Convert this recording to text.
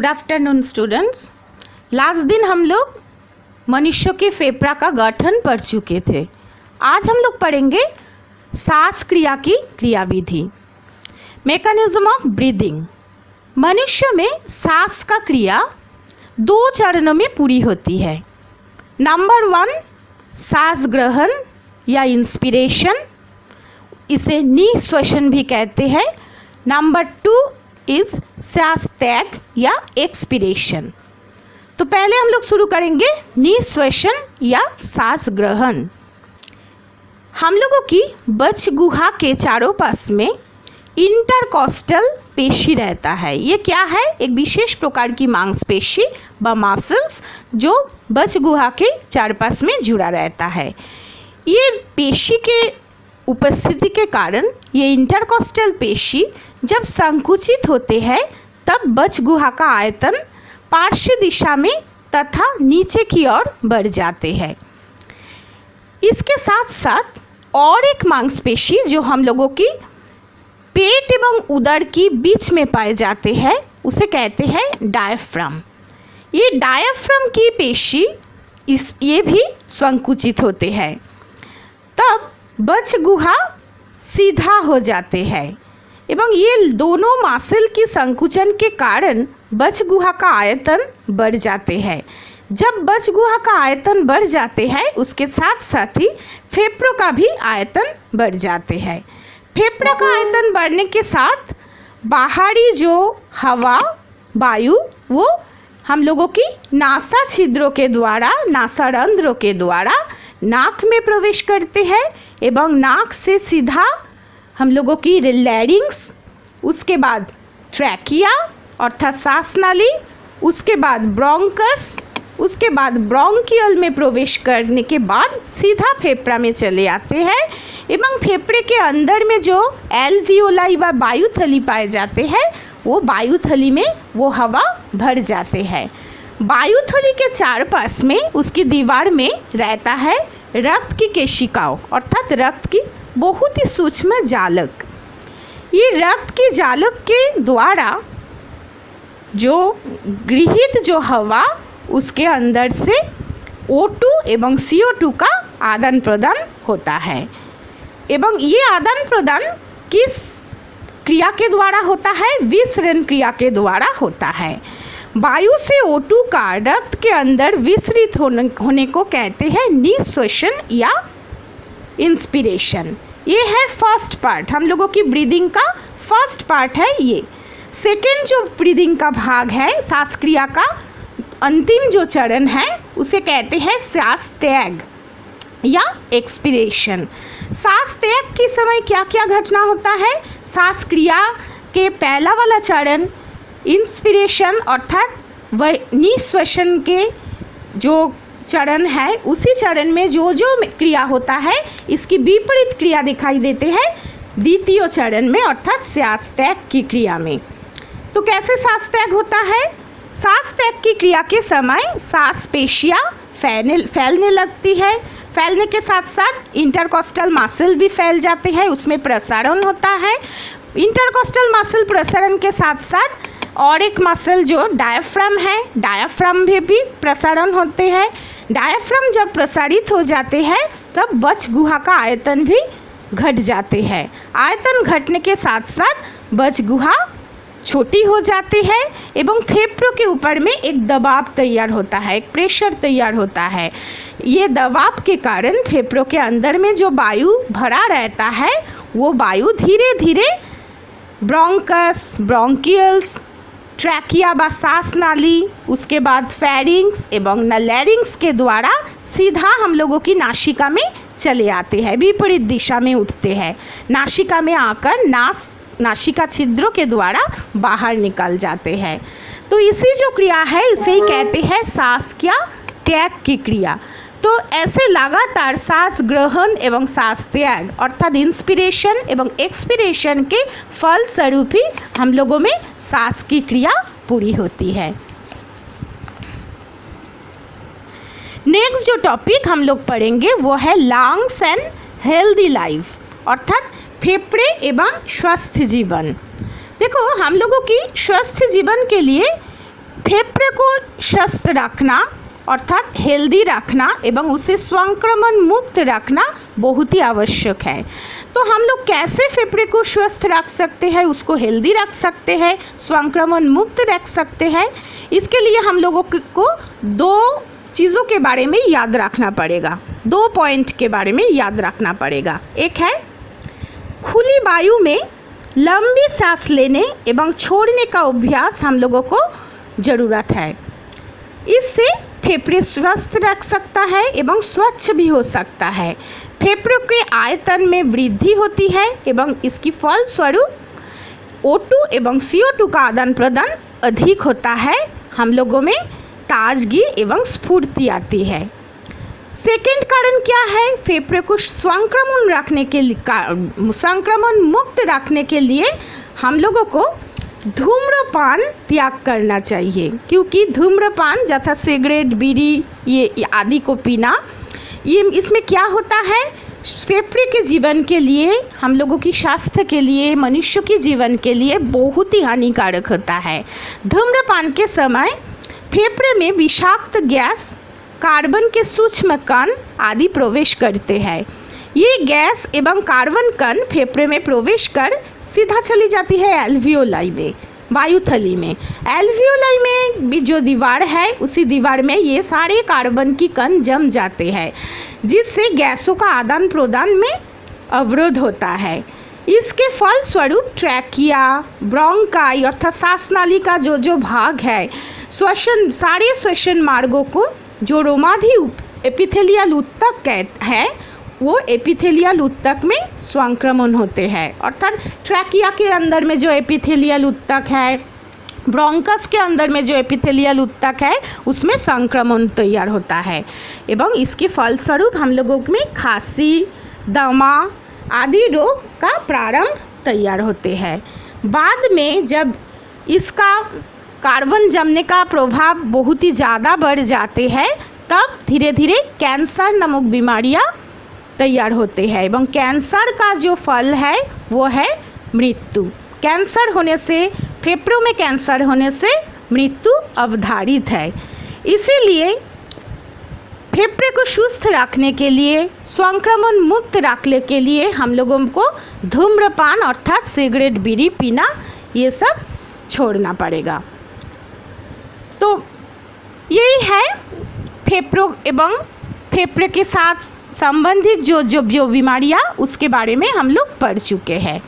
Good afternoon students. Last दिन हम लोग मनुष्य के फेफड़ा का गठन पढ़ चुके थे। आज हम लोग पढ़ेंगे सांस क्रिया की क्रियाविधि, मैकेनिज्म ऑफ ब्रीदिंग। मनुष्य में सांस का क्रिया दो चरणों में पूरी होती है। नंबर 1 सांस ग्रहण या इंस्पिरेशन, इसे निःश्वसन भी कहते हैं। नंबर 2 इज सांस त्याग या एक्सपिरेशन। तो पहले हम लोग शुरू करेंगे निःश्वसन या सांस ग्रहण। हम लोगों की बच गुहा के चारों पास में इंटरकॉस्टल पेशी रहता है। ये क्या है? एक विशेष प्रकार की मांसपेशी व मसल्स जो बच गुहा के चार पास में जुड़ा रहता है। ये पेशी के उपस्थिति के कारण ये इंटरकॉस्टल पेशी जब संकुचित होते हैं तब बच गुहा का आयतन पार्श्व दिशा में तथा नीचे की ओर बढ़ जाते हैं। इसके साथ साथ और एक मांसपेशी जो हम लोगों की पेट एवं उदर की बीच में पाए जाते हैं उसे कहते हैं डायफ्राम। ये डायफ्राम की पेशी ये भी संकुचित होते हैं, तब बच गुहा सीधा हो जाते हैं एवं ये दोनों मसल की संकुचन के कारण बच गुहा का आयतन बढ़ जाते हैं। जब बच गुहा का आयतन बढ़ जाते हैं उसके साथ साथ ही फेफड़ों का भी आयतन बढ़ जाते हैं। फेफड़ा का आयतन बढ़ने के साथ बाहरी जो हवा वायु वो हम लोगों की नासा छिद्रों के द्वारा, नासा रंध्रों के द्वारा नाक में प्रवेश करते हैं एवं नाक से सीधा हम लोगों की लैरिंग्स, उसके बाद ट्रैकिया अर्थात सांस नाली, उसके बाद ब्रोंकस, उसके बाद ब्रोंकियल में प्रवेश करने के बाद सीधा फेफड़ा में चले आते हैं एवं फेफड़े के अंदर में जो एल्वियोलाई व वायुथली पाए जाते हैं वो वायुथली में वो हवा भर जाते हैं। वायुथली के चार पास में उसकी दीवार में रहता है रक्त की केशिकाओं अर्थात रक्त की बहुत ही सूक्ष्म जालक। ये रक्त की जालक के द्वारा जो गृहीत जो हवा उसके अंदर से O2 एवं CO2 का आदान प्रदान होता है एवं ये आदान प्रदान किस क्रिया के द्वारा होता है? विसरण क्रिया के द्वारा होता है। वायु से O2 का रक्त के अंदर विसरित होने को कहते हैं निःश्वसन या इंस्पिरेशन। ये है फर्स्ट पार्ट, हम लोगों की ब्रीदिंग का फर्स्ट पार्ट है ये। सेकेंड जो ब्रीदिंग का भाग है, सांस क्रिया का अंतिम जो चरण है उसे कहते हैं सांस त्याग या एक्सपिरेशन। सांस त्याग के समय क्या क्या घटना होता है? सांस क्रिया के पहला वाला चरण इंस्पिरेशन अर्थात वह निःश्वसन के जो चरण है उसी चरण में जो जो क्रिया होता है इसकी विपरीत क्रिया दिखाई देते हैं द्वितीय चरण में अर्थात सांस त्याग की क्रिया में। तो कैसे सांस त्याग होता है? सांस त्याग की क्रिया के समय सांस पेशियाँ फैलने लगती है। फैलने के साथ साथ इंटरकॉस्टल मसल भी फैल जाते हैं, उसमें प्रसारण होता है। इंटरकॉस्टल मसल प्रसारण के साथ साथ और एक मसल जो डायफ्राम है, डायफ्राम में भी प्रसारण होते हैं। डायफ्राम जब प्रसारित हो जाते हैं तब बच गुहा का आयतन भी घट जाते हैं। आयतन घटने के साथ साथ बच गुहा छोटी हो जाती है एवं फेफड़ों के ऊपर में एक दबाव तैयार होता है, एक प्रेशर तैयार होता है। ये दबाव के कारण फेफड़ों के अंदर में जो वायु भरा रहता है वो वायु धीरे धीरे ब्रोंकस, ब्रोंकियल्स, ट्रैकिया व सांस नाली, उसके बाद फेरिंग्स एवं लैरिंग्स के द्वारा सीधा हम लोगों की नासिका में चले आते हैं, विपरीत दिशा में उठते हैं। नासिका में आकर नासिका छिद्रों के द्वारा बाहर निकल जाते हैं। तो इसी जो क्रिया है इसे ही कहते हैं सांस क्या त्याग की क्रिया। तो ऐसे लगातार सांस ग्रहण एवं सांस त्याग अर्थात इंस्पिरेशन एवं एक्सपिरेशन के फल स्वरूप ही हम लोगों में सांस की क्रिया पूरी होती है। नेक्स्ट जो टॉपिक हम लोग पढ़ेंगे वो है लंग्स एंड हेल्दी लाइफ अर्थात फेफड़े एवं स्वस्थ जीवन। देखो हम लोगों की स्वस्थ जीवन के लिए फेफड़े को स्वस्थ रखना अर्थात हेल्दी रखना एवं उसे संक्रमण मुक्त रखना बहुत ही आवश्यक है। तो हम लोग कैसे फेफड़े को स्वस्थ रख सकते हैं, उसको हेल्दी रख सकते हैं, संक्रमण मुक्त रख सकते हैं, इसके लिए हम लोगों को 2 चीज़ों के बारे में याद रखना पड़ेगा, 2 पॉइंट के बारे में याद रखना पड़ेगा। एक है खुली वायु में लंबी सांस लेने एवं छोड़ने का अभ्यास हम लोगों को ज़रूरत है। इससे फेफड़े स्वस्थ रख सकता है एवं स्वच्छ भी हो सकता है। फेफड़ों के आयतन में वृद्धि होती है एवं इसकी फलस्वरूप O2 एवं CO2 का आदान प्रदान अधिक होता है। हम लोगों में ताजगी एवं स्फूर्ति आती है। सेकेंड कारण क्या है, फेफड़े को संक्रमण मुक्त रखने के लिए हम लोगों को धूम्रपान त्याग करना चाहिए, क्योंकि धूम्रपान यथा सिगरेट, बीड़ी ये आदि को पीना, ये इसमें क्या होता है, फेफड़े के जीवन के लिए, हम लोगों की स्वास्थ्य के लिए, मनुष्य के जीवन के लिए बहुत ही हानिकारक होता है। धूम्रपान के समय फेफड़े में विषाक्त गैस, कार्बन के सूक्ष्म कण आदि प्रवेश करते हैं। ये गैस एवं कार्बन कण फेफड़े में प्रवेश कर सीधा चली जाती है एल्वियोलाई में, वायुथली में। एल्वियोलाई में भी जो दीवार है, उसी दीवार में ये सारे कार्बन की कण जम जाते हैं, जिससे गैसों का आदान प्रदान में अवरोध होता है। इसके फलस्वरूप ट्रैकिया, ब्रोंकाई अर्थात सांसनाली का जो भाग है, सारे श्वसन मार्गों को जो रोमाधि एपिथेलियल ऊतक है, वो एपिथेलियल ऊतक में संक्रमण होते हैं। अर्थात ट्रैकिया के अंदर में जो एपिथेलियल ऊतक है, ब्रोंकस के अंदर में जो एपिथेलियल ऊतक है, उसमें संक्रमण तैयार होता है एवं इसके फलस्वरूप हम लोगों में खांसी, दमा आदि रोग का प्रारंभ तैयार होते हैं। बाद में जब इसका कार्बन जमने का प्रभाव बहुत ही ज़्यादा बढ़ जाते हैं, तब धीरे धीरे कैंसर नामक बीमारियां तैयार होते हैं एवं कैंसर का जो फल है वो है मृत्यु। कैंसर होने से, फेफड़ों में कैंसर होने से मृत्यु अवधारित है। इसीलिए फेफड़े को स्वस्थ रखने के लिए, संक्रमण मुक्त रखने के लिए हम लोगों को धूम्रपान अर्थात सिगरेट, बीड़ी पीना ये सब छोड़ना पड़ेगा। तो यही है फेफड़ों एवं फेफड़े के साथ संबंधित जो बीमारियां, उसके बारे में हम लोग पढ़ चुके हैं।